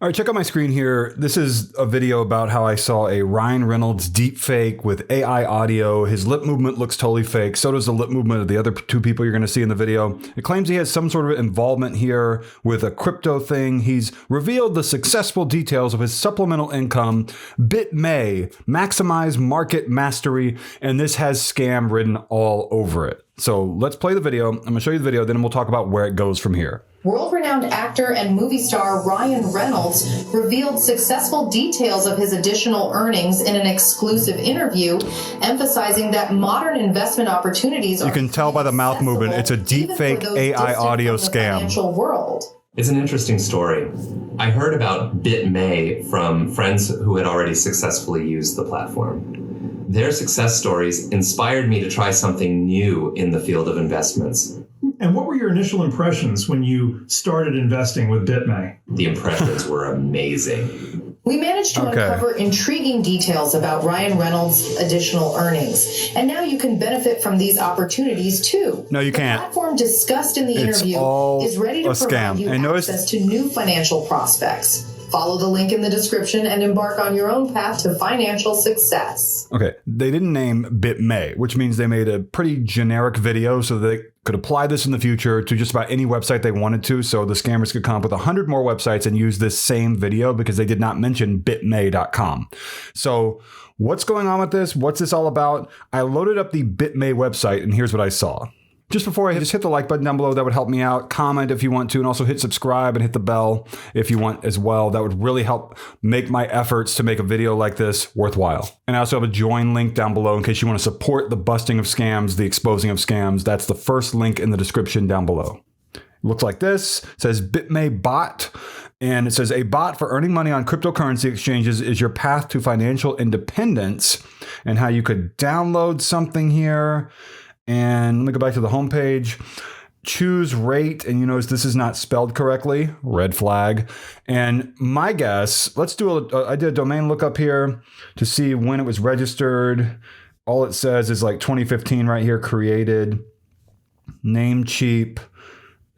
All right, check out my screen here. This is a video about how I saw a Ryan Reynolds deepfake with AI audio. His lip movement looks totally fake. So does the lip movement of the other two people you're going to see in the video. It claims he has some sort of involvement here with a crypto thing. He's revealed the successful details of his supplemental income, Bitmay, maximize market mastery, and this has scam written all over it. So let's play the video. I'm going to show you the video, then we'll talk about where it goes from here. World-renowned actor and movie star Ryan Reynolds revealed successful details of his additional earnings in an exclusive interview, emphasizing that modern investment opportunities You can tell by the mouth movement, it's a deepfake AI audio scam. World. It's an interesting story. I heard about Bitmay from friends who had already successfully used the platform. Their success stories inspired me to try something new in the field of investments. And what were your initial impressions when you started investing with Bitmay? The impressions were amazing. We managed to uncover intriguing details about Ryan Reynolds' additional earnings. And now you can benefit from these opportunities too. No, you can't. The platform discussed in the interview is ready to provide you access to new financial prospects. Follow the link in the description and embark on your own path to financial success. Okay, they didn't name Bitmay, which means they made a pretty generic video so they could apply this in the future to just about any website they wanted to. So the scammers could come up with 100 more websites and use this same video because they did not mention bitmay.com. So what's going on with this? What's this all about? I loaded up the Bitmay website and here's what I saw. Just before I just hit the like button down below, that would help me out. Comment if you want to, and also hit subscribe and hit the bell if you want as well. That would really help make my efforts to make a video like this worthwhile. And I also have a join link down below in case you want to support the busting of scams, the exposing of scams. That's the first link in the description down below. It looks like this. It says Bitmay Bot. And it says a bot for earning money on cryptocurrency exchanges is your path to financial independence, and how you could download something here. And let me go back to the homepage. Choose rate, and you notice this is not spelled correctly. Red flag. And my guess, I did a domain lookup here to see when it was registered. All it says is like 2015 right here, created. Namecheap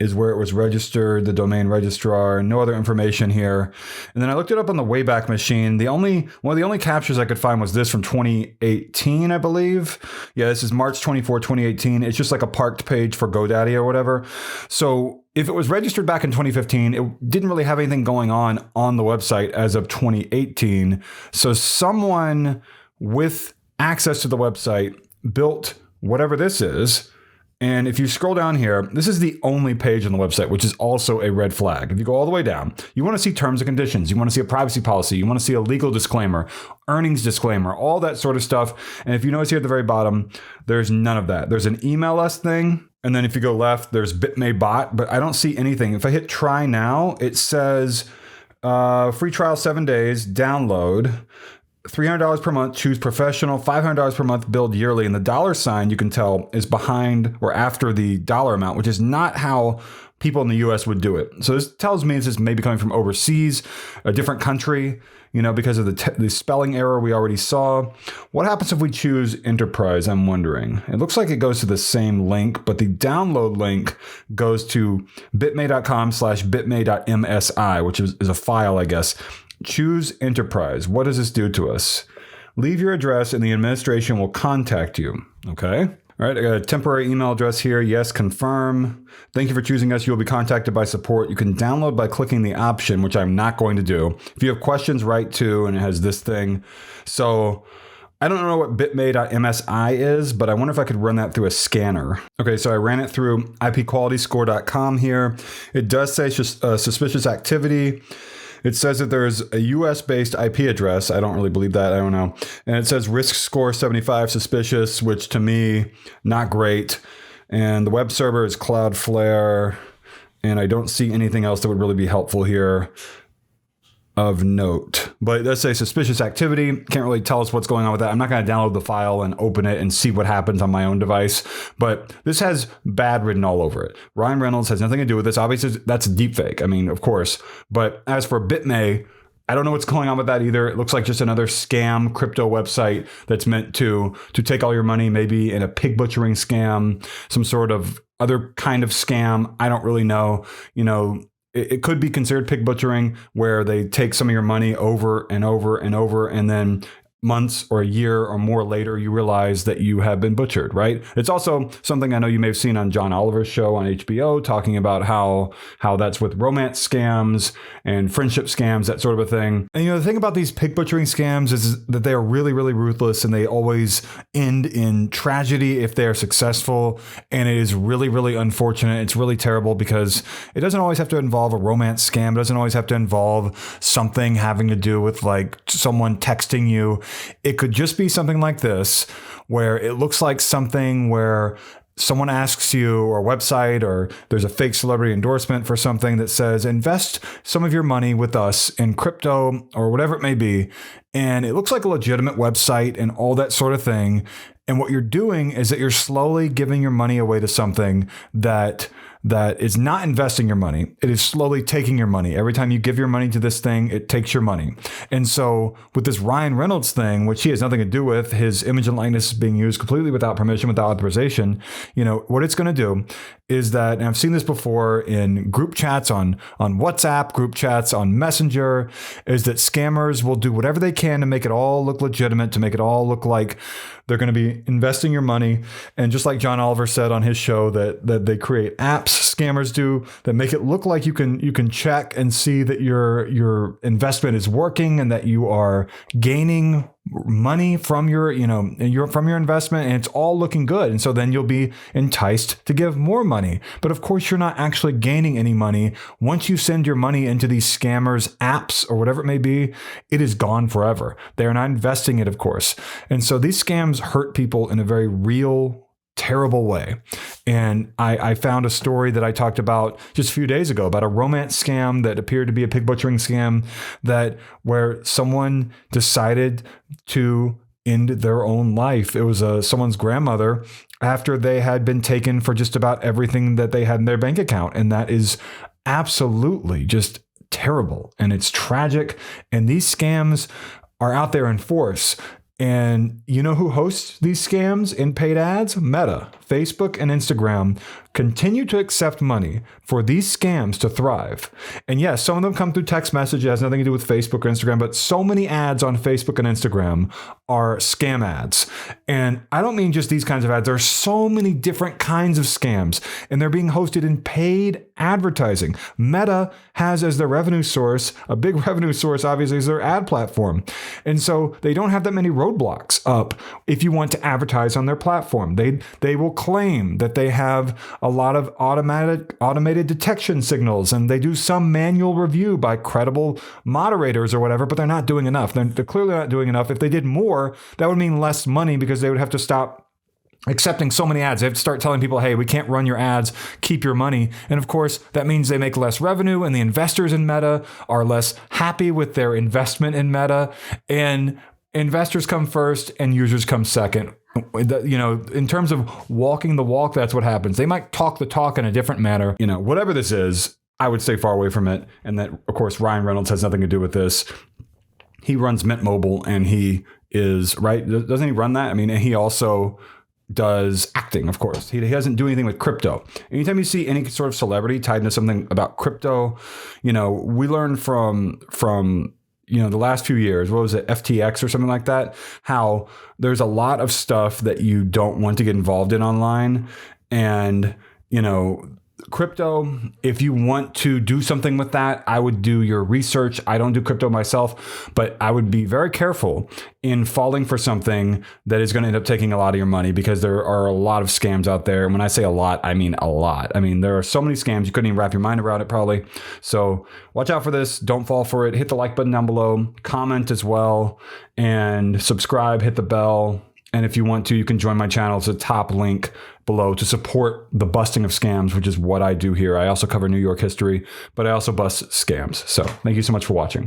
is where it was registered, the domain registrar, no other information here. And then I looked it up on the Wayback Machine. One of the only captures I could find was this from 2018, I believe. Yeah, this is March 24, 2018. It's just like a parked page for GoDaddy or whatever. So if it was registered back in 2015, it didn't really have anything going on the website as of 2018. So someone with access to the website built whatever this is. And if you scroll down here, this is the only page on the website, which is also a red flag. If you go all the way down, you want to see terms and conditions. You want to see a privacy policy. You want to see a legal disclaimer, earnings disclaimer, all that sort of stuff. And if you notice here at the very bottom, there's none of that. There's an email us thing. And then if you go left, there's Bitmay Bot, but I don't see anything. If I hit try now, it says free trial 7 days, download. $300 per month, choose professional, $500 per month, billed yearly. And the dollar sign, you can tell, is behind or after the dollar amount, which is not how people in the US would do it. So this tells me this is maybe coming from overseas, a different country, because of the spelling error we already saw. What happens if we choose enterprise, I'm wondering? It looks like it goes to the same link, but the download link goes to bitmay.com/bitmay.msi, which is a file, I guess. Choose enterprise. What does this do to us? Leave your address and the administration will contact you. Okay. All right. I got a temporary email address here. Yes. Confirm. Thank you for choosing us. You will be contacted by support. You can download by clicking the option, which I'm not going to do. If you have questions, write to, and it has this thing. So I don't know what bitmay.msi is, but I wonder if I could run that through a scanner. Okay, so I ran it through ipqualityscore.com here. It does say suspicious activity. It says that there's a US-based IP address. I don't really believe that. I don't know. And it says risk score 75, suspicious, which to me, not great. And the web server is Cloudflare. And I don't see anything else that would really be helpful here of note. But it does say suspicious activity. Can't really tell us what's going on with that. I'm not going to download the file and open it and see what happens on my own device. But this has bad written all over it. Ryan Reynolds has nothing to do with this. Obviously, that's a deepfake. I mean, of course. But as for Bitmay, I don't know what's going on with that either. It looks like just another scam crypto website that's meant to take all your money, maybe in a pig butchering scam, some sort of other kind of scam. I don't really know. it could be considered pig butchering, where they take some of your money over and over and over, and then months or a year or more later, you realize that you have been butchered, right? It's also something I know you may have seen on John Oliver's show on HBO, talking about how that's with romance scams and friendship scams, that sort of a thing. And, the thing about these pig butchering scams is that they are really, really ruthless, and they always end in tragedy if they are successful. And it is really, really unfortunate. It's really terrible, because it doesn't always have to involve a romance scam. It doesn't always have to involve something having to do with like someone texting you. It could just be something like this, where it looks like something where someone asks you, or a website, or there's a fake celebrity endorsement for something that says, invest some of your money with us in crypto or whatever it may be. And it looks like a legitimate website and all that sort of thing. And what you're doing is that you're slowly giving your money away to something that is not investing your money. It is slowly taking your money. Every time you give your money to this thing, it takes your money. And so with this Ryan Reynolds thing, which he has nothing to do with, his image and likeness is being used completely without permission, without authorization, what it's going to do is that, and I've seen this before in group chats on WhatsApp, group chats on Messenger, is that scammers will do whatever they can to make it all look legitimate, to make it all look like they're going to be investing your money. And just like John Oliver said on his show, that they create apps, scammers do, that make it look like you can check and see that your investment is working and that you are gaining money from your investment, and it's all looking good. And so then you'll be enticed to give more money. But of course, you're not actually gaining any money. Once you send your money into these scammers' apps or whatever it may be, it is gone forever. They're not investing it, of course. And so these scams hurt people in a very real, terrible way. And I found a story that I talked about just a few days ago about a romance scam that appeared to be a pig butchering scam, where someone decided to end their own life. It was someone's grandmother, after they had been taken for just about everything that they had in their bank account. And that is absolutely just terrible. And it's tragic. And these scams are out there in force. And you know who hosts these scams in paid ads? Meta, Facebook, and Instagram continue to accept money for these scams to thrive. And yes, some of them come through text message. It has nothing to do with Facebook or Instagram, but so many ads on Facebook and Instagram are scam ads. And I don't mean just these kinds of ads. There are so many different kinds of scams, and they're being hosted in paid advertising. Meta has as their revenue source, a big revenue source, obviously, is their ad platform. And so they don't have that many roadblocks up if you want to advertise on their platform. They will claim that they have a lot of automated detection signals, and they do some manual review by credible moderators or whatever, but they're not doing enough. They're clearly not doing enough. If they did more, that would mean less money, because they would have to stop accepting so many ads. They have to start telling people, hey, we can't run your ads, keep your money. And of course, that means they make less revenue, and the investors in Meta are less happy with their investment in Meta. And investors come first and users come second. In terms of walking the walk, that's what happens. They might talk the talk in a different manner. Whatever this is, I would stay far away from it. And that, of course, Ryan Reynolds has nothing to do with this. He runs Mint Mobile, and he is, right? Doesn't he run that? I mean, and he also does acting, of course. He doesn't do anything with crypto. Anytime you see any sort of celebrity tied into something about crypto, we learned from the last few years, what was it, FTX or something like that, how there's a lot of stuff that you don't want to get involved in online. And, crypto, if you want to do something with that, I would do your research. I don't do crypto myself, but I would be very careful in falling for something that is going to end up taking a lot of your money, because there are a lot of scams out there. And when I say a lot, I mean a lot. I mean, there are so many scams, you couldn't even wrap your mind around it probably. So watch out for this. Don't fall for it. Hit the like button down below, comment as well, and subscribe, hit the bell. And if you want to, you can join my channel. It's a top link below to support the busting of scams, which is what I do here. I also cover New York history, but I also bust scams. So thank you so much for watching.